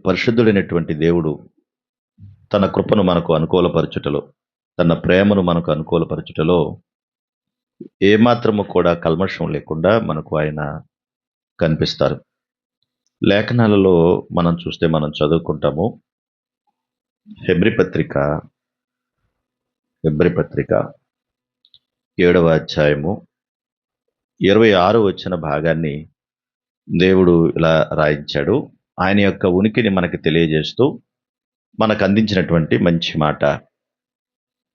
పరిశుద్ధుడైనటువంటి దేవుడు తన కృపను మనకు అనుకూలపరచుటలో, తన ప్రేమను మనకు అనుకూలపరచుటలో ఏమాత్రము కూడా కల్మషం లేకుండా మనకు ఆయన కనిపిస్తారు. లేఖనాలలో మనం చూస్తే మనం చదువుకుంటాము. హెబ్రీ పత్రిక హెబ్రీ పత్రిక 7వ అధ్యాయము 26 వచ్చిన భాగాన్ని దేవుడు ఇలా రాయించాడు. ఆయన యొక్క ఉనికిని మనకి తెలియజేస్తూ మనకు అందించినటువంటి మంచి మాట.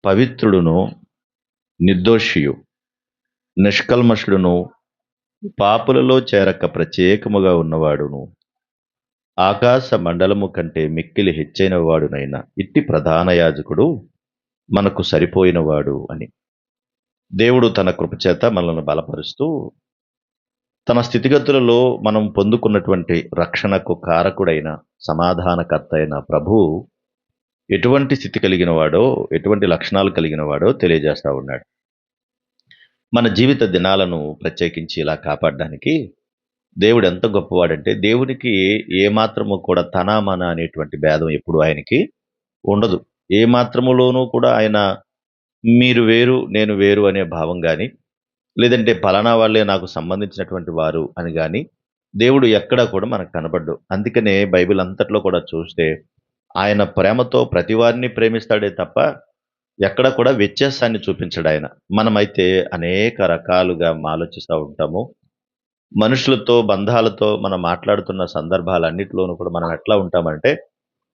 పవిత్రుడును, నిర్దోషియు, నిష్కల్మషుడును, పాపులలో చేరక ప్రత్యేకముగా ఉన్నవాడును, ఆకాశ మండలము కంటే మిక్కిలి హెచ్చైన వాడునైన ఇట్టి ప్రధాన యాజకుడు మనకు సరిపోయినవాడు అని దేవుడు తన కృపచేత మనల్ని బలపరుస్తూ తన స్థితిగతులలో మనం పొందుకున్నటువంటి రక్షణకు కారకుడైన సమాధానకర్త అయిన ప్రభు ఎటువంటి స్థితి కలిగిన వాడో, ఎటువంటి లక్షణాలు కలిగిన వాడో తెలియజేస్తా ఉన్నాడు. మన జీవిత దినాలను ప్రత్యేకించి ఇలా కాపాడడానికి దేవుడు ఎంత గొప్పవాడంటే, దేవునికి ఏ మాత్రము కూడా తన మన అనేటువంటి భేదం ఎప్పుడు ఆయనకి ఉండదు. ఏ మాత్రములోనూ కూడా ఆయన మీరు వేరు నేను వేరు అనే భావం కానీ, లేదంటే పలానా వాళ్ళే నాకు సంబంధించినటువంటి వారు అని కానీ దేవుడు ఎక్కడా కూడా మనకు కనబడ్డు. అందుకనే బైబిల్ అంతట్లో కూడా చూస్తే ఆయన ప్రేమతో ప్రతి వారిని ప్రేమిస్తాడే తప్ప ఎక్కడ కూడా వ్యత్యాసాన్ని చూపించడు ఆయన. మనమైతే అనేక రకాలుగా ఆలోచిస్తూ ఉంటాము. మనుషులతో, బంధాలతో మనం మాట్లాడుతున్న సందర్భాలన్నిటిలోనూ కూడా మనం ఎట్లా ఉంటామంటే,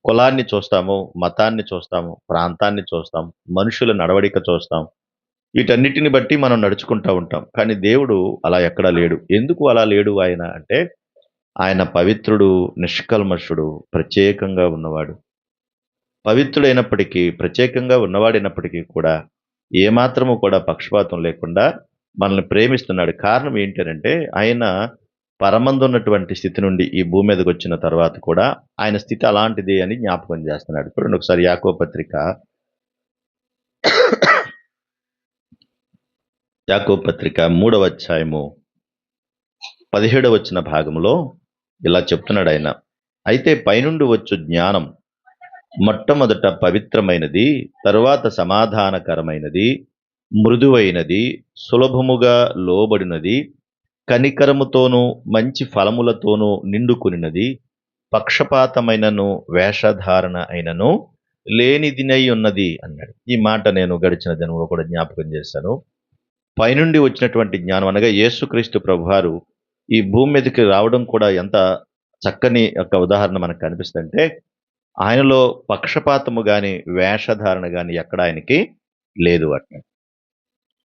కులాన్ని చూస్తాము, మతాన్ని చూస్తాము, ప్రాంతాన్ని చూస్తాం, మనుషుల నడవడిక చూస్తాం. వీటన్నిటిని బట్టి మనం నడుచుకుంటా ఉంటాం. కానీ దేవుడు అలా ఎక్కడా లేడు. ఎందుకు అలా లేడు ఆయన అంటే, ఆయన పవిత్రుడు, నిష్కల్మషుడు, ప్రత్యేకంగా ఉన్నవాడు. పవిత్రుడైనప్పటికీ, ప్రత్యేకంగా ఉన్నవాడైనప్పటికీ కూడా ఏమాత్రము కూడా పక్షపాతం లేకుండా మనల్ని ప్రేమిస్తున్నాడు. కారణం ఏంటనంటే, ఆయన పరమందున్నటువంటి స్థితి నుండి ఈ భూమి మీదకి వచ్చిన తర్వాత కూడా ఆయన స్థితి అలాంటిది అని జ్ఞాపకం చేస్తున్నాడు. చూడండి ఒకసారి యాకోబు పత్రిక 3వ అధ్యాయము 17వ వచన భాగంలో ఇలా చెప్తున్నాడు ఆయన. అయితే పైనుండి వచ్చు జ్ఞానం మొట్టమొదట పవిత్రమైనది, తరువాత సమాధానకరమైనది, మృదువైనది, సులభముగా లోబడినది, కనికరముతోనూ మంచి ఫలములతోనూ నిండుకునినది, పక్షపాతమైనను వేషధారణ అయినను లేనిదినై ఉన్నది అన్నాడు. ఈ మాట నేను గడిచిన దినంలో కూడా జ్ఞాపకం చేశాను. పైనుండి వచ్చినటువంటి జ్ఞానం అనగా యేసుక్రీస్తు ప్రభువారు ఈ భూమి మీదకి రావడం కూడా ఎంత చక్కని ఒక ఉదాహరణ మనకు కనిపిస్తుంటే, ఆయనలో పక్షపాతము గాని, వేషధారణ గాని ఎక్కడ ఆయనకి లేదు అన్నాడు.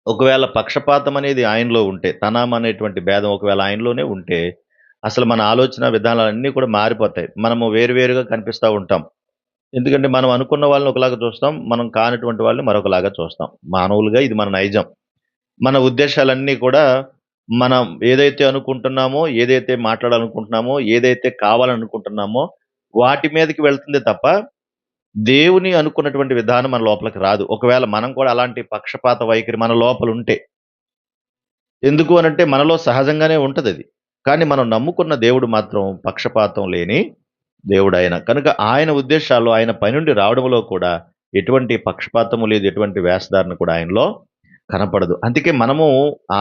ఒకవేళ పక్షపాతం అనేది ఆయనలో ఉంటే, తనం అనేటువంటి భేదం ఒకవేళ ఆయనలోనే ఉంటే, అసలు మన ఆలోచన విధానాలన్నీ కూడా మారిపోతాయి. మనము వేరువేరుగా కనిపిస్తూ ఉంటాం. ఎందుకంటే మనం అనుకున్న వాళ్ళని ఒకలాగా చూస్తాం, మనం కానటువంటి వాళ్ళని మరొకలాగా చూస్తాం. మానవులుగా ఇది మన నైజం. మన ఉద్దేశాలన్నీ కూడా మనం ఏదైతే అనుకుంటున్నామో, ఏదైతే మాట్లాడాలనుకుంటున్నామో, ఏదైతే కావాలనుకుంటున్నామో వాటి మీదకి వెళ్తుందే తప్ప దేవుని అనుకున్నటువంటి విధానం మన లోపలికి రాదు. ఒకవేళ మనం కూడా అలాంటి పక్షపాత వైఖరి మన లోపల ఉంటే. ఎందుకు అనంటే మనలో సహజంగానే ఉంటదది. కానీ మనం నమ్ముకున్న దేవుడు మాత్రం పక్షపాతం లేని దేవుడాయన. కనుక ఆయన ఉద్దేశాలు ఆయన పైనుండి రావడంలో కూడా ఎటువంటి పక్షపాతము లేదు, ఎటువంటి వేషధారణ కూడా ఆయనలో కనపడదు. అందుకే మనం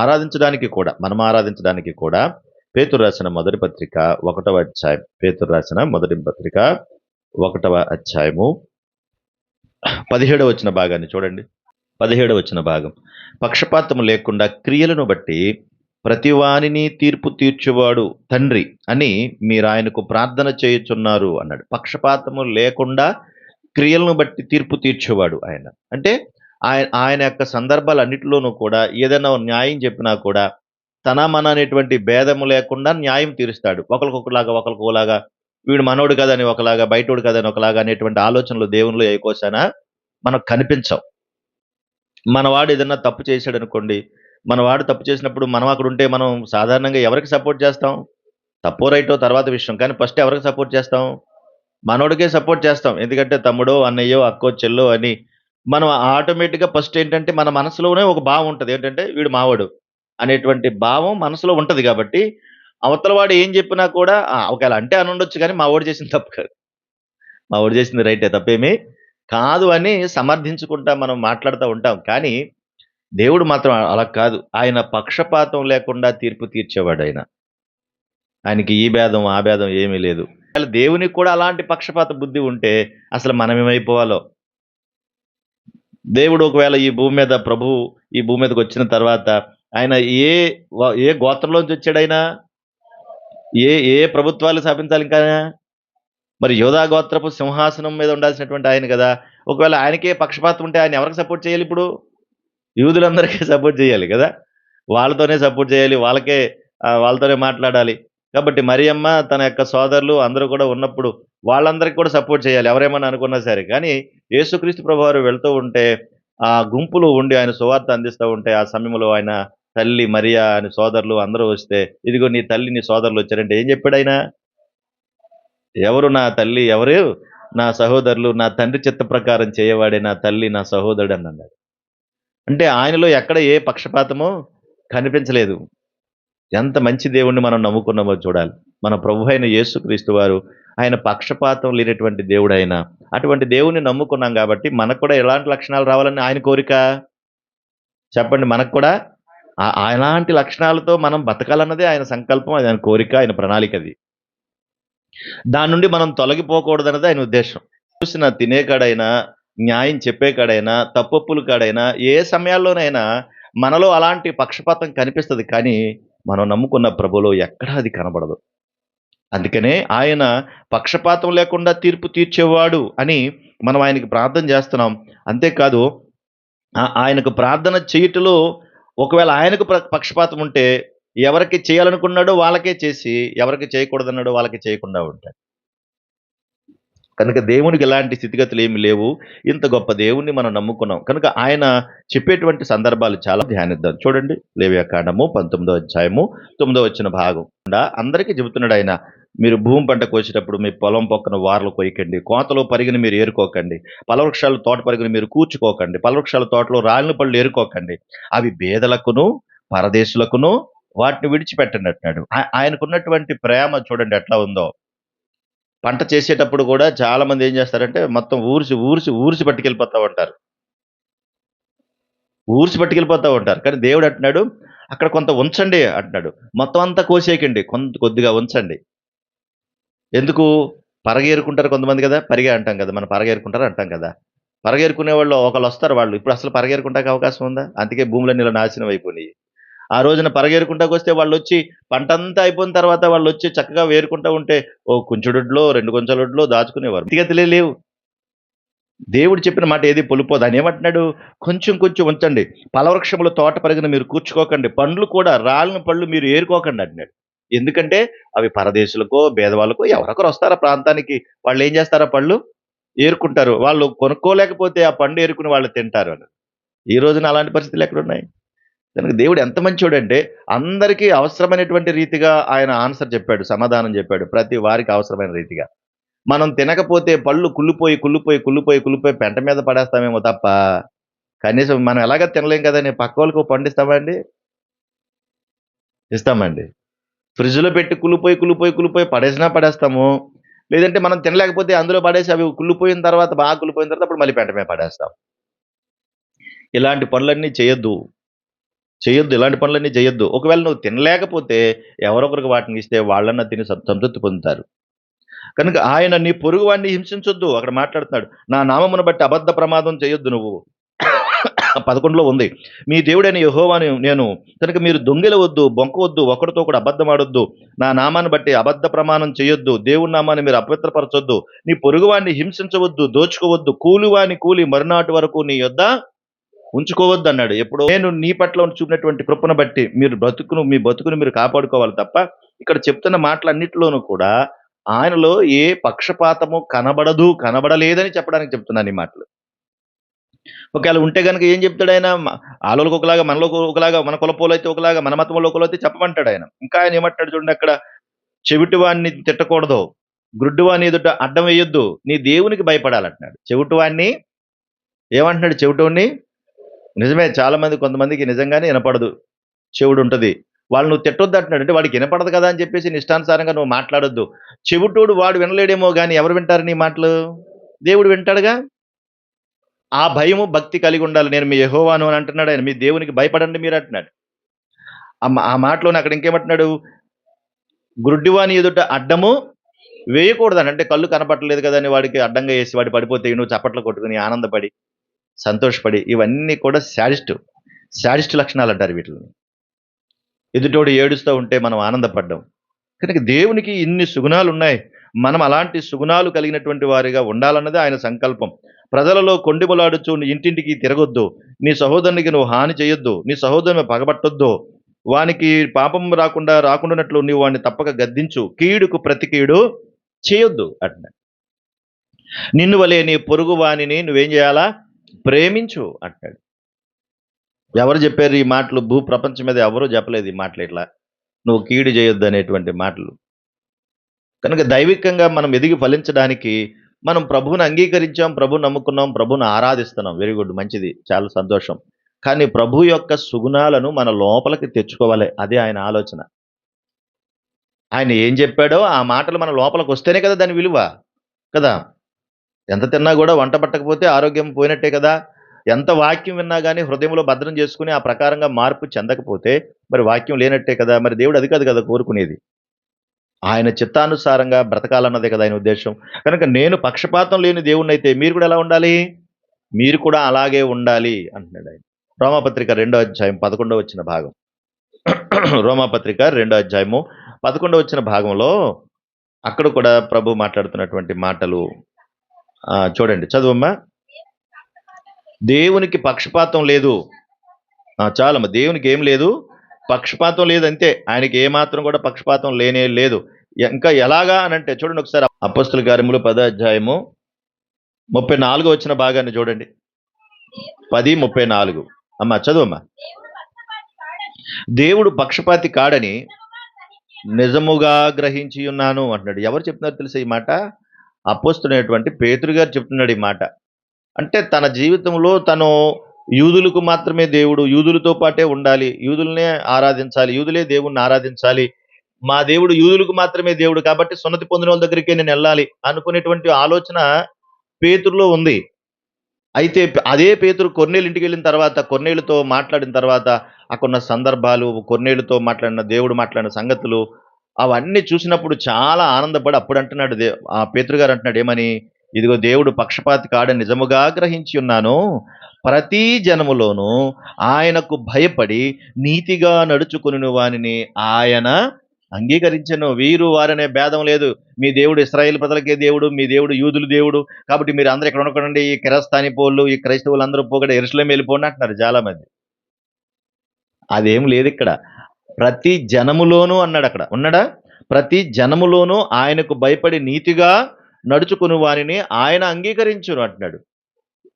ఆరాధించడానికి కూడా పేతురు రాసిన మొదటి పత్రిక 1వ అధ్యాయం, పేతురు రాసిన మొదటి పత్రిక 1వ అధ్యాయము 17వ వచన భాగాన్ని చూడండి. 17వ వచన భాగం. పక్షపాతము లేకుండా క్రియలను బట్టి ప్రతివానిని తీర్పు తీర్చువాడు తండ్రి అని మీరు ఆయనకు ప్రార్థన చేయుచున్నారు అన్నాడు. పక్షపాతము లేకుండా క్రియలను బట్టి తీర్పు తీర్చేవాడు ఆయన. అంటే ఆయన యొక్క సందర్భాలన్నిటిలోనూ కూడా ఏదైనా న్యాయం చెప్పినా కూడా తన మన అనేటువంటి భేదము లేకుండా న్యాయం తీరుస్తాడు. ఒకరికొకలాగా వీడు మనోడు కదని ఒకలాగా, బయటోడు కదని ఒకలాగా అనేటువంటి ఆలోచనలు దేవునిలో ఏ కోసానా మనకు కనిపించవు. మనవాడు ఏదన్నా తప్పు చేశాడు అనుకోండి, మనవాడు తప్పు చేసినప్పుడు మనం అక్కడ ఉంటే మనం సాధారణంగా ఎవరికి సపోర్ట్ చేస్తాం? తప్పో రైటో తర్వాత విషయం, కానీ ఫస్ట్ ఎవరికి సపోర్ట్ చేస్తాం? మనోడికే సపోర్ట్ చేస్తాం. ఎందుకంటే తమ్ముడో, అన్నయ్యో, అక్కో, చెల్లో అని మనం ఆటోమేటిక్‌గా ఫస్ట్ ఏంటంటే మన మనసులోనే ఒక భావం ఉంటది. ఏంటంటే వీడు మావోడు అనేటువంటి భావం మనసులో ఉంటది కాబట్టి, అవతల వాడు ఏం చెప్పినా కూడా ఒకవేళ అంటే అనుండొచ్చు కానీ మా వోడు చేసింది తప్పు కాదు. మా వాడు చేసింది రైటే తప్పేమీ కాదు అని సమర్థించుకుంటా మనం మాట్లాడుతూ ఉంటాం. కానీ దేవుడు మాత్రం అలా కాదు. ఆయన పక్షపాతం లేకుండా తీర్పు తీర్చేవాడాయన. ఆయనకి ఈ భేదం, ఆ భేదం ఏమీ లేదు. ఒకవేళ దేవునికి కూడా అలాంటి పక్షపాత బుద్ధి ఉంటే అసలు మనమేమైపోవాలో. దేవుడు ఒకవేళ ఈ భూమి మీద ప్రభువు ఈ భూమి మీదకొచ్చిన తర్వాత ఆయన ఏ గోత్రంలోంచి వచ్చాడాయన? ఏ ప్రభుత్వాలు స్థాపించాలి ఇంకా? మరి యోధా గోత్రపు సింహాసనం మీద ఉండాల్సినటువంటి ఆయన కదా! ఒకవేళ ఆయనకే పక్షపాతం ఉంటే ఆయన ఎవరికి సపోర్ట్ చేయాలిప్పుడు? యూదులందరికీ సపోర్ట్ చేయాలి కదా! వాళ్ళతోనే సపోర్ట్ చేయాలి. వాళ్ళతోనే మాట్లాడాలి. కాబట్టి మరియమ్మ తన యొక్క సోదరులు అందరూ కూడా ఉన్నప్పుడు వాళ్ళందరికి కూడా సపోర్ట్ చేయాలి. ఎవరేమన్నా అనుకున్నా సరే. కానీ యేసుక్రీస్తు ప్రభువారు వెళ్తూ ఉంటే ఆ గుంపులో ఉండి ఆయన సువార్త అందిస్తా ఉంటే ఆ సమయంలో ఆయన తల్లి మరియా అని సోదరులు అందరూ వస్తే, "ఇదిగో నీ తల్లి, నీ సోదరులొచ్చారంటే" ఏం చెప్పాడాయన? ఎవరు నా తల్లి? ఎవరు నా సహోదరులు? నా తండ్రి చిత్త ప్రకారం చేయవాడే నా తల్లి, నా సహోదరుడనన్నాడు. అంటే ఆయనలో ఎక్కడ ఏ పక్షపాతము కనిపించలేదు. ఎంత మంచి దేవుణ్ణి మనం నమ్ముకున్నామో చూడాలి. మన ప్రభువైన యేసుక్రీస్తు వారు ఆయన పక్షపాతం లేనటువంటి దేవుడాయన. అటువంటి దేవుడిని నమ్ముకున్నాం గాబట్టి మనకు కూడా ఎలాంటి లక్షణాలు రావాలని ఆయన కోరిక? చెప్పండి మనకు కూడా అలాంటి లక్షణాలతో మనం బతకాలన్నదే ఆయన సంకల్పం, అది ఆయన కోరిక, ఆయన ప్రణాళికది. దాని నుండి మనం తొలగిపోకూడదన్నది ఆయన ఉద్దేశం. చూసిన తినే కాడైనా, న్యాయం చెప్పే కాడైనా, తప్పొప్పుల కాడైనా, ఏ సమయాల్లోనైనా మనలో అలాంటి పక్షపాతం కనిపిస్తది. కానీ, మనం నమ్ముకున్న ప్రభువులో ఎక్కడా అది కనబడదు. అందుకనే ఆయన పక్షపాతం లేకుండా తీర్పు తీర్చేవాడు అని మనం ఆయనకి ప్రార్థన చేస్తున్నాం. అంతేకాదు ఆయనకు ప్రార్థన చేయుటలో ఒకవేళ ఆయనకు పక్షపాతం ఉంటే ఎవరికి చేయాలనుకున్నాడో వాళ్ళకే చేసి, ఎవరికి చేయకూడదన్నాడో వాళ్ళకి చేయకుండా ఉంటాడు. కనుక దేవునికి ఎలాంటి స్థితిగతులేమి లేవు. ఇంత గొప్ప దేవుణ్ణి మనం నమ్ముకున్నాం. కనుక ఆయన చెప్పేటువంటి సందర్భాలు చాలా ధ్యానిద్దాం. చూడండి లేవియాకాండము 19వ అధ్యాయము 9వ వచన భాగం. అందరికీ చెబుతున్నాడాయన, మీరు భూమి పంట కోసేటప్పుడు మీ పొలం పక్కన వారలు కొయ్యకండి. కోతలో పరిగిని మీరు ఏరుకోకండి. ఫలవృక్షాలు తోట పరిగిని మీరు కూర్చుకోకండి. ఫలవృక్షాల తోటలో రాలిన పళ్ళు ఏరుకోకండి. అవి బేదలకును, పరదేశులకును వాటిని విడిచిపెట్టండి అంటున్నాడు. ఆయనకున్నటువంటి ప్రేమ చూడండి ఎట్లా ఉందో. పంట చేసేటప్పుడు కూడా చాలా మంది ఏం చేస్తారంటే మొత్తం ఊరిసి పట్టుకెళ్ళిపోతా ఉంటారు. ఊరిసి పట్టుకెళ్ళిపోతా ఉంటారు. కానీ దేవుడు అంటున్నాడు, అక్కడ కొంత ఉంచండి అంటున్నాడు. మొత్తం అంతా కోసేయకండి. కొద్దిగా ఉంచండి. ఎందుకు? పరగేరుకుంటారు కొంతమంది కదా! పరిగె అంటాం కదా! మనం పరగేరుకుంటారు అంటాం కదా! పరగేరుకునేవాళ్ళు ఒకళ్ళొస్తారు వాళ్ళు. ఇప్పుడు అసలు పరగేరుకుంటానికి అవకాశం ఉందా? అందుకే భూములన్నీ ఇలా నాశనం అయిపోయినాయి. ఆ రోజున పరగేరుకుంటాకొస్తే వాళ్ళొచ్చి పంటంతా అయిపోయిన తర్వాత వాళ్ళొచ్చి చక్కగా వేరుకుంటా ఉంటే, ఓ కుంచెడొడ్లో, 2 కుంచెలొడ్లో దాచుకునేవారు. స్థితిగతులే లేవు. దేవుడు చెప్పిన మాట ఏది పొలిపోదు. ఆయనేమంటున్నాడు? కొంచెం కొంచెం ఉంచండి. ఫలవృక్షముల తోట పరిగిన మీరు కూర్చుకోకండి. పండ్లు కూడా రాలిన పళ్ళు మీరు ఏరుకోకండి అంటున్నాడు. ఎందుకంటే అవి పరదేశులకో, పేదవాళ్ళకో ఎవరొకరు వస్తారు ఆ ప్రాంతానికి. వాళ్ళేం చేస్తారు ఆ పళ్ళు? ఏరుకుంటారు. వాళ్ళు కొనుక్కోలేకపోతే ఆ పండు ఏరుకుని వాళ్ళు తింటారు అని. ఈ రోజున అలాంటి పరిస్థితులు ఎక్కడున్నాయి? కనుక దేవుడు ఎంత మంచోడంటే అందరికీ అవసరమైనటువంటి రీతిగా ఆయన ఆన్సర్ చెప్పాడు. సమాధానం చెప్పాడు. ప్రతి వారికి అవసరమైన రీతిగా. మనం తినకపోతే పళ్ళు కుళ్ళిపోయి పెంట మీద పడేస్తామేమో తప్ప, కనీసం మనం ఎలాగో తినలేం కదని పక్కోళ్ళకి ఓ పండిస్తామా అండి? ఇస్తామండి. ఫ్రిడ్జ్‌లో పెట్టి కుళ్ళిపోయి పడేసినా పడేస్తాము. లేదంటే మనం తినలేకపోతే అందులో పడేసి అవి బాగా కుళ్ళిపోయిన తర్వాత అప్పుడు మళ్ళీ పెంట మీద పడేస్తాం. ఇలాంటి పనులన్నీ చేయొద్దు. ఇలాంటి పనులన్నీ చేయొద్దు. ఒకవేళ నువ్వు తినలేకపోతే ఎవరొకరికి వాటిని ఇస్తే వాళ్ళన్నా తిని సంతృప్తి పొందుతారు. కనుక ఆయన నీ పొరుగువాడిని హింసించొద్దు. అక్కడ మాట్లాడుతున్నాడు. నా నామమును బట్టి అబద్ధ ప్రమాదం చేయొద్దు నువ్వు. 11లో ఉంది. మీ దేవుడైన యెహోవాను నేను. కనుక మీరు దొంగిలవద్దు, బొంకవద్దు, ఒకడితో ఒకడు అబద్ధమాడొద్దు. నా నామాన్ని బట్టి అబద్ధ ప్రమాణం చేయొద్దు. దేవుని నామాన్ని మీరు అపవిత్రపరచొద్దు. నీ పొరుగువాడిని హింసించవద్దు, దోచుకోవద్దు. కూలివాని కూలి మరునాటి వరకు నీ యొద్ద ఉంచుకోవద్దన్నాడు. ఎప్పుడో నేను నీ పట్ల చూపినటువంటి కృపను బట్టి మీ బతుకును మీరు కాపాడుకోవాలి తప్ప, ఇక్కడ చెప్తున్న మాటలన్నిటిలోనూ కూడా ఆయనలో ఏ పక్షపాతము కనబడలేదని చెప్పడానికి చెప్తున్నాను ఈ మాటలు. ఒకవేళ ఉంటే గనుక ఏం చెప్తాడాయన? ఆళ్ళోళ్ళకి ఒకలాగా, మనలోకి ఒకలాగా, మన కులపోలైతే ఒకలాగా, మన మతంలో ఒకలైతే చెప్పమంటాడాయన. ఇంకా ఆయన ఏమంటాడు చూడండి అక్కడ, చెవిటివాడిని తిట్టకూడదు, గ్రుడ్డివాని ఎదుట అడ్డం వేయొద్దు, నీ దేవునికి భయపడాలంటున్నాడు. చెవిటివాడిని ఏమంటున్నాడు? చెవిటోడిని నిజమే చాలా మంది కొంతమందికి నిజంగానే వినపడదు. చెవుడుంటది. వాళ్ళు నువ్వు తిట్టొద్దు అంటున్నాడు. అంటే వాడికి వినపడదు కదా అని చెప్పేసి నీ ఇష్టానుసారంగా నువ్వు మాట్లాడొద్దు. చెవిటోడు వాడు వినలేడేమో గాని ఎవరు వింటారు నీ మాటలు? దేవుడు వింటాడుగా. ఆ భయము, భక్తి కలిగి ఉండాలి. నేను మీ యెహోవాను అని అంటున్నాడు ఆయన. మీ దేవునికి భయపడండి మీరు అంటున్నాడు. ఆ మాటలోనే అక్కడ ఇంకేమంటున్నాడు? గుడ్డివాని ఎదుట అడ్డము వేయకూడదని. అంటే కళ్ళు కనపడట్లేదు కదా అని వాడికి అడ్డంగా వేసి వాడు పడిపోతే నువ్వు చప్పట్లు కొట్టుకుని ఆనందపడి, సంతోషపడి, ఇవన్నీ కూడా శాడిస్ట్ లక్షణాలు అంటారు వీటిని. ఎదుటోడు ఏడుస్తూ ఉంటే మనం ఆనందపడ్డం. కనుక దేవునికి ఇన్ని సుగుణాలు ఉన్నాయి. మనం అలాంటి సుగుణాలు కలిగినటువంటి వారిగా ఉండాలన్నదే ఆయన సంకల్పం. ప్రజలలో కొండిములాడుచు నీ ఇంటింటికి తిరగొద్దు, నీ సహోదరునికి నువ్వు హాని చేయొద్దు, నీ సహోదరుని పగబట్టొద్దు, వానికి పాపం రాకుండానట్లు నీవు వాడిని తప్పక గద్దించు, కీడుకు ప్రతి కీడు చేయొద్దు అంటున్నాడు. నిన్ను వలే నీ పొరుగు వాణిని నువ్వేం చేయాలా? ప్రేమించు అంటాడు. ఎవరు చెప్పారు ఈ మాటలు? భూ ప్రపంచం మీద ఎవరూ చెప్పలేదు ఈ మాటలు. ఇట్లా నువ్వు కీడు చేయొద్దు అనేటువంటి మాటలు. కనుక దైవికంగా మనం ఎదిగి ఫలించడానికి మనం ప్రభువుని అంగీకరించాం, ప్రభువుని నమ్ముకున్నాం, ప్రభువుని ఆరాధిస్తున్నాం. వెరీ గుడ్, మంచిది, చాలా సంతోషం. కానీ ప్రభు యొక్క సుగుణాలను మన లోపలికి తెచ్చుకోవాలి. అదే ఆయన ఆలోచన. ఆయన ఏం చెప్పాడో ఆ మాటలు మన లోపలికి వస్తేనే కదా దాని విలువ కదా. ఎంత తిన్నా కూడా వంట పట్టకపోతే ఆరోగ్యం పోయినట్టే కదా. ఎంత వాక్యం విన్నా కానీ హృదయంలో భద్రం చేసుకుని ఆ ప్రకారంగా మార్పు చెందకపోతే మరి వాక్యం లేనట్టే కదా. మరి దేవుడు అది కాదు కదా కోరుకునేది. ఆయన చిత్తానుసారంగా బ్రతకాలన్నదే కదా ఆయన ఉద్దేశం. కనుక నేను పక్షపాతం లేని దేవుణ్ణైతే మీరు కూడా ఎలా ఉండాలి? మీరు కూడా అలాగే ఉండాలి అంటున్నాడు ఆయన. రోమాపత్రిక 2వ అధ్యాయం 11వ వచ్చిన భాగం. రోమాపత్రిక 2వ అధ్యాయము 11వ వచ్చిన భాగంలో అక్కడ కూడా ప్రభు మాట్లాడుతున్నటువంటి మాటలు చూడండి, చదువమ్మా. దేవునికి పక్షపాతం లేదు. చాలమ్మా, దేవునికి ఏం లేదు, పక్షపాతం లేదు, అంతే. ఆయనకి ఏమాత్రం కూడా పక్షపాతం లేనే లేదు. ఇంకా ఎలాగా అని అంటే చూడండి ఒకసారి, అపోస్తలుల కార్యములు 10వ అధ్యాయము 34 వచ్చిన భాగాన్ని చూడండి. 10:34 అమ్మా, చదువమ్మా. దేవుడు పక్షపాతి కాడని నిజముగా గ్రహించి ఉన్నాను అంటున్నాడు. ఎవరు చెప్తున్నారు తెలుసా ఈ మాట? అపోస్తలుడైనటువంటి పేతురు గారు చెప్తున్నాడు ఈ మాట. అంటే తన జీవితంలో తను యూదులకు మాత్రమే దేవుడు, యూదులతో పాటే ఉండాలి, యూదులనే ఆరాధించాలి, యూదులే దేవుణ్ణి ఆరాధించాలి, మా దేవుడు యూదులకు మాత్రమే దేవుడు కాబట్టి సున్నతి పొందిన వాళ్ళ దగ్గరికే నేను వెళ్ళాలి అనుకునేటువంటి ఆలోచన పేతురులో ఉంది. అయితే అదే పేతురు కొర్నేలు ఇంటికి వెళ్ళిన తర్వాత, కొర్నేలుతో మాట్లాడిన తర్వాత అక్కడున్న సందర్భాలు, కొర్నేలుతో మాట్లాడిన దేవుడు మాట్లాడిన సంగతులు అవన్నీ చూసినప్పుడు చాలా ఆనందపడి అప్పుడు అంటున్నాడు, ఆ పేతురు గారు అంటున్నాడు ఏమని? ఇదిగో దేవుడు పక్షపాతి కాడని నిజముగా గ్రహించి ఉన్నాను, ప్రతి జనములోనూ ఆయనకు భయపడి నీతిగా నడుచుకుని వానిని ఆయన అంగీకరించను. వీరు వారనే భేదం లేదు. మీ దేవుడు ఇశ్రాయేలు ప్రజలకే దేవుడు, మీ దేవుడు యూదులు దేవుడు, కాబట్టి మీరు అందరూ ఇక్కడ ఉండకండి, ఈ కిరస్తాని పోళ్ళు, ఈ క్రైస్తవులు అందరూ పోగడ యెరూషలేము వెళ్ళిపోండి అంటున్నారు చాలా మంది. అదేం లేదు ఇక్కడ. ప్రతి జనములోనూ అన్నాడు. అక్కడ ఉన్నాడా? ప్రతి జనములోనూ ఆయనకు భయపడి నీతిగా నడుచుకుని వారిని ఆయన అంగీకరించును అంటున్నాడు.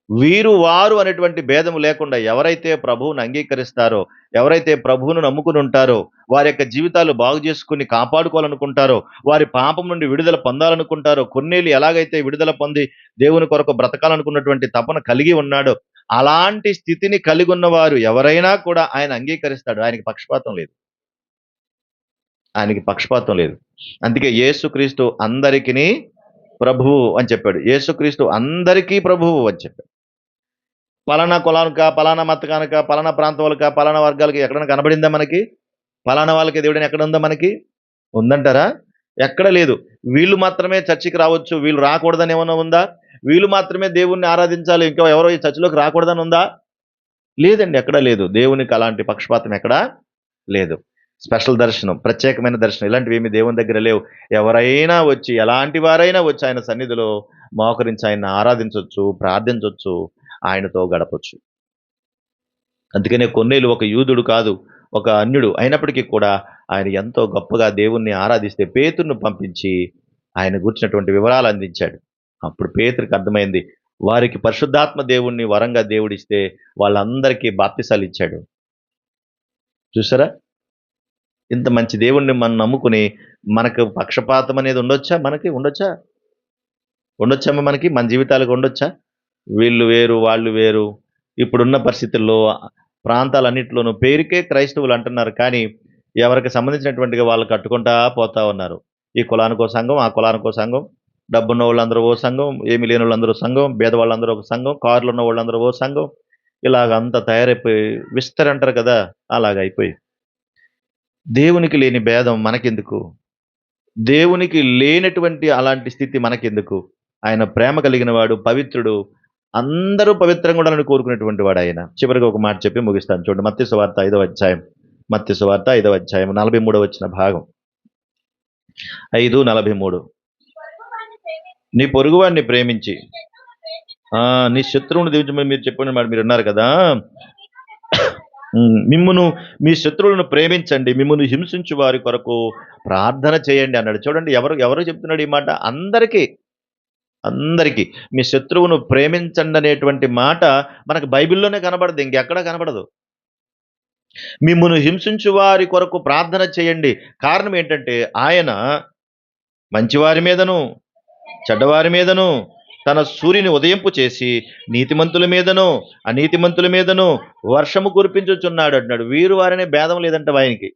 వీరు వారు అనేటువంటి భేదము లేకుండా ఎవరైతే ప్రభువును అంగీకరిస్తారో, ఎవరైతే ప్రభువును నమ్ముకుని ఉంటారో, వారి యొక్క జీవితాలు బాగు చేసుకుని కాపాడుకోవాలనుకుంటారో, వారి పాపం నుండి విడుదల పొందాలనుకుంటారో, కొన్నేళ్ళు ఎలాగైతే విడుదల పొంది దేవుని కొరకు బ్రతకాలనుకున్నటువంటి తపన కలిగి ఉన్నాడో, అలాంటి స్థితిని కలిగి ఉన్నవారు ఎవరైనా కూడా ఆయన అంగీకరిస్తాడు. ఆయనకి పక్షపాతం లేదు. ఆయనకి పక్షపాతం లేదు. అందుకే యేసుక్రీస్తు అందరికీ ప్రభువు అని చెప్పాడు. యేసుక్రీస్తు అందరికీ ప్రభువు అని చెప్పాడు. పలానా కులానిక, పలానా మతకానిక, పలానా ప్రాంతం వాళ్ళక, పలానా వర్గాలకి ఎక్కడైనా కనబడిందా మనకి? పలానా వాళ్ళకి దేవుడని ఎక్కడ ఉందా మనకి? ఉందంటారా? ఎక్కడ లేదు. వీళ్ళు మాత్రమే చర్చికి రావచ్చు, వీళ్ళు రాకూడదని ఏమన్నా ఉందా? వీళ్ళు మాత్రమే దేవుణ్ణి ఆరాధించాలి, ఇంకా ఎవరో ఈ చర్చిలోకి రాకూడదని ఉందా? లేదండి, ఎక్కడా లేదు. దేవునికి అలాంటి పక్షపాతం ఎక్కడా లేదు. స్పెషల్ దర్శనం, ప్రత్యేకమైన దర్శనం ఇలాంటివి ఏమి దేవుని దగ్గర లేవు. ఎవరైనా వచ్చి, ఎలాంటి వారైనా వచ్చి ఆయన సన్నిధిలో మోకరించి ఆయన ఆరాధించవచ్చు, ప్రార్థించవచ్చు, ఆయనతో గడపచ్చు. అందుకనే కొన్నేళ్ళు ఒక యూదుడు కాదు, ఒక అన్యుడు అయినప్పటికీ కూడా ఆయన ఎంతో గొప్పగా దేవుణ్ణి ఆరాధిస్తే పేతురును పంపించి ఆయన గురించినటువంటి వివరాలు అందించాడు. అప్పుడు పేతురికి అర్థమైంది, వారికి పరిశుద్ధాత్మ దేవుణ్ణి వరంగా దేవుడిస్తే వాళ్ళందరికీ బాప్తిసాలు ఇచ్చాడు. చూసారా? ఇంత మంచి దేవుణ్ణి మనం నమ్ముకుని మనకు పక్షపాతం అనేది ఉండొచ్చా? మనకి ఉండొచ్చా? ఉండొచ్చమ్మా? మనకి మన జీవితాలకు ఉండొచ్చా? వీళ్ళు వేరు, వాళ్ళు వేరు. ఇప్పుడున్న పరిస్థితుల్లో ప్రాంతాలన్నింటిలోనూ పేరుకే క్రైస్తవులు అంటున్నారు, కానీ ఎవరికి సంబంధించినటువంటిగా వాళ్ళు కట్టుకుంటా పోతా ఉన్నారు. ఈ కులానికో సంఘం, ఆ కులానికో సంఘం, డబ్బున్న వాళ్ళందరూ ఓ సంఘం, ఏమీ లేని వాళ్ళందరూ సంఘం, పేదవాళ్ళందరూ ఒక సంఘం, కార్లున్న వాళ్ళందరూ ఓ సంఘం. ఇలాగ అంతా తయారైపోయి విస్తరంటారు కదా! అలాగయిపోయి. దేవునికి లేని భేదం మనకెందుకు? దేవునికి లేనటువంటి అలాంటి స్థితి మనకెందుకు? ఆయన ప్రేమ కలిగిన వాడు, పవిత్రుడు. అందరూ పవిత్రంగా ఉండాలని కోరుకునేటువంటి వాడాయన. చివరిగా ఒక మాట చెప్పి ముగిస్తాను చూడండి. మత్తయి సువార్త 5వ అధ్యాయం. మత్తయి సువార్త 5వ అధ్యాయం 43వ వచన భాగం. 5:43. నీ పొరుగువాడిని ప్రేమించి నీ శత్రువుని దీవించమని మీరు చెప్పిన మాట మీరు విన్నారు కదా! మిమ్మును మీ శత్రువులను ప్రేమించండి, మిమ్మును హింసించు వారి కొరకు ప్రార్థన చేయండి అన్నాడు. చూడండి ఎవరు చెప్తున్నాడు ఈ మాట? అందరికీ. అందరికీ. మీ శత్రువును ప్రేమించండి అనేటువంటి మాట మనకు బైబిల్‌లోనే కనబడదు. ఇంకెక్కడా కనబడదు. మిమ్మును హింసించు వారి కొరకు ప్రార్థన చేయండి. కారణం ఏంటంటే ఆయన మంచివారి మీదను, చెడ్డవారి మీదను తన సూర్యుని ఉదయింపు చేసి నీతిమంతుల మీదను, అనీతిమంతుల మీదను వర్షము కురిపించుచున్నాడు అంటున్నాడు. వీరు వారనే భేదం లేదంట ఆయనకి.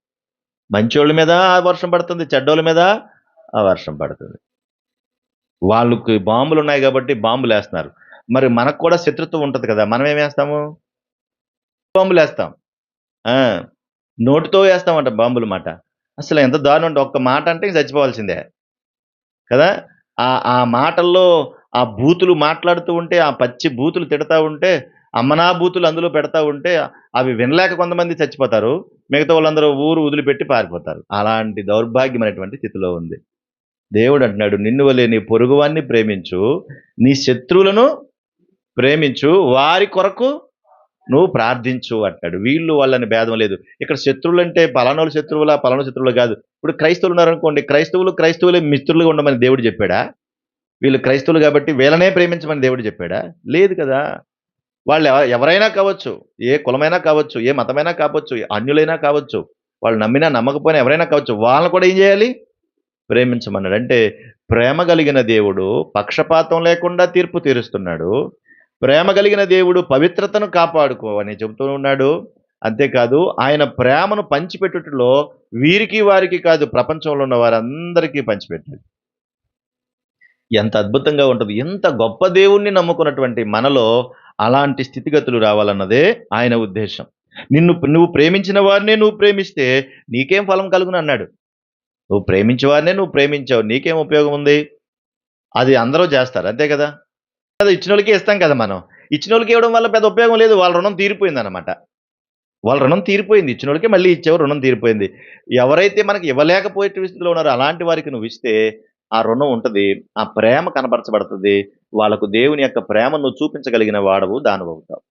మంచోళ్ళ మీద ఆ వర్షం పడుతుంది, చెడ్డోళ్ళ మీద ఆ వర్షం పడుతుంది. వాళ్ళకి బాంబులున్నాయి కాబట్టి బాంబులేస్తున్నారు. మరి మనకు కూడా శత్రుత్వం ఉంటది కదా! మనం ఏమేస్తాము? బాంబులేస్తాం. ఆ! నోటితో వేస్తామంట బాంబుల మాట. అసలు ఎంత దారుణం అంటే ఒక్క మాట అంటే ఇంక చచ్చిపోవాల్సిందే. కదా! ఆ మాటల్లో ఆ బూతులు మాట్లాడుతూ ఉంటే, ఆ పచ్చి బూతులు తిడతా ఉంటే, అమ్మనా బూతులు అందులో పెడతా ఉంటే, అవి వినలేక కొంతమంది చచ్చిపోతారు. మిగతా వాళ్ళందరూ ఊరు వదిలిపెట్టి పారిపోతారు. అలాంటి దౌర్భాగ్యమైనటువంటి స్థితిలో ఉంది. దేవుడంటున్నాడు, నిన్ను వలె నీ పొరుగువాన్ని ప్రేమించు, నీ శత్రువులను ప్రేమించు, వారి కొరకు నువ్వు ప్రార్థించు అంటాడు. వీళ్ళు వాళ్ళని భేదం లేదు. ఇక్కడ శత్రువులంటే పలానోళ్ళు శత్రువులా, పలానా శత్రువులు కాదు. ఇప్పుడు క్రైస్తవులున్నారనుకోండి, క్రైస్తవులే మిత్రులుగా ఉండమని దేవుడు చెప్పాడా? వీళ్ళు క్రైస్తవులు కాబట్టి వీళ్ళనే ప్రేమించమని దేవుడు చెప్పాడా? లేదు కదా! వాళ్ళు ఎవరైనా కావచ్చు, ఏ కులమైనా కావచ్చు, ఏ మతమైనా కావచ్చు, అన్యులైనా కావచ్చు, వాళ్ళు నమ్మినా నమ్మకపోయినా ఎవరైనా కావచ్చు, వాళ్ళని కూడా ఏం చేయాలి? ప్రేమించమన్నాడు. అంటే ప్రేమ కలిగిన దేవుడు పక్షపాతం లేకుండా తీర్పు తీరుస్తున్నాడు. ప్రేమ కలిగిన దేవుడు పవిత్రతను కాపాడుకో అని చెబుతూ ఉన్నాడు. అంతేకాదు ఆయన ప్రేమను పంచిపెట్టుటలో వీరికి వారికి కాదు, ప్రపంచంలో ఉన్న వారందరికీ పంచిపెట్టాడు. ఎంత అద్భుతంగా ఉంటది. ఎంత గొప్ప దేవుణ్ణి నమ్ముకున్నటువంటి మనలో అలాంటి స్థితిగతులు రావాలన్నదే ఆయన ఉద్దేశం. నువ్వు ప్రేమించిన వారినే నువ్వు ప్రేమిస్తే నీకేం ఫలం కలుగును అన్నాడు. నువ్వు ప్రేమించే వారినే నువ్వు ప్రేమించావు. నీకేం ఉపయోగం ఉంది? అది అందరూ చేస్తారు. అంతే కదా! ఇచ్చినోళ్ళకే ఇస్తాం కదా మనం. ఇచ్చినోళ్ళకి ఇవ్వడం వల్ల పెద్ద ఉపయోగం లేదు. వాళ్ళ రుణం తీరిపోయిందనమాట. వాళ్ళ రుణం తీరిపోయింది. ఇచ్చినోళ్ళకే మళ్ళీ ఇచ్చావు, రుణం తీరిపోయింది. ఎవరైతే మనకి ఇవ్వలేకపోయే స్థితిలో ఉన్నారో అలాంటి వారికి నువ్వు ఇస్తే ఆ రుణం ఉంటది. ఆ ప్రేమ కనపరచబడుతది. వాళ్ళకు దేవుని యొక్క ప్రేమను నువ్వు చూపించగలిగిన వాడవు, దానవవుతావు.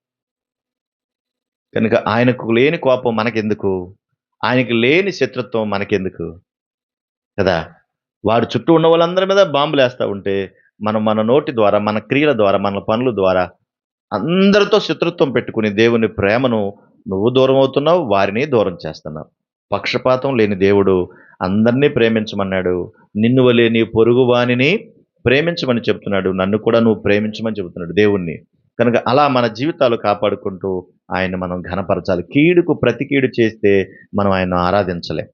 కనుక ఆయనకు లేని కోపం మనకెందుకు? ఆయనకి లేని శత్రుత్వం మనకెందుకు? కదా! వాడు చుట్టూ ఉన్న వాళ్ళందరి మీద బాంబులేస్తా ఉంటే, మనం మన నోటి ద్వారా, మన క్రియల ద్వారా, మన పనుల ద్వారా అందరితో శత్రుత్వం పెట్టుకుని దేవుని ప్రేమను నువ్వు దూరం అవుతున్నావు, వారిని దూరం చేస్తున్నావు. పక్షపాతం లేని దేవుడు అందరినీ ప్రేమించమన్నాడు. నిన్ను వలె నీ పొరుగువానిని ప్రేమించమని చెప్తున్నాడు. నన్ను కూడా నువ్వు ప్రేమించమని చెబుతున్నాడు దేవుణ్ణి. కనుక అలా మన జీవితాలు కాపాడుకుంటూ ఆయన్ని మనం ఘనపరచాలి. కీడుకు ప్రతి కీడు చేస్తే మనం ఆయన్ను ఆరాధించలేం.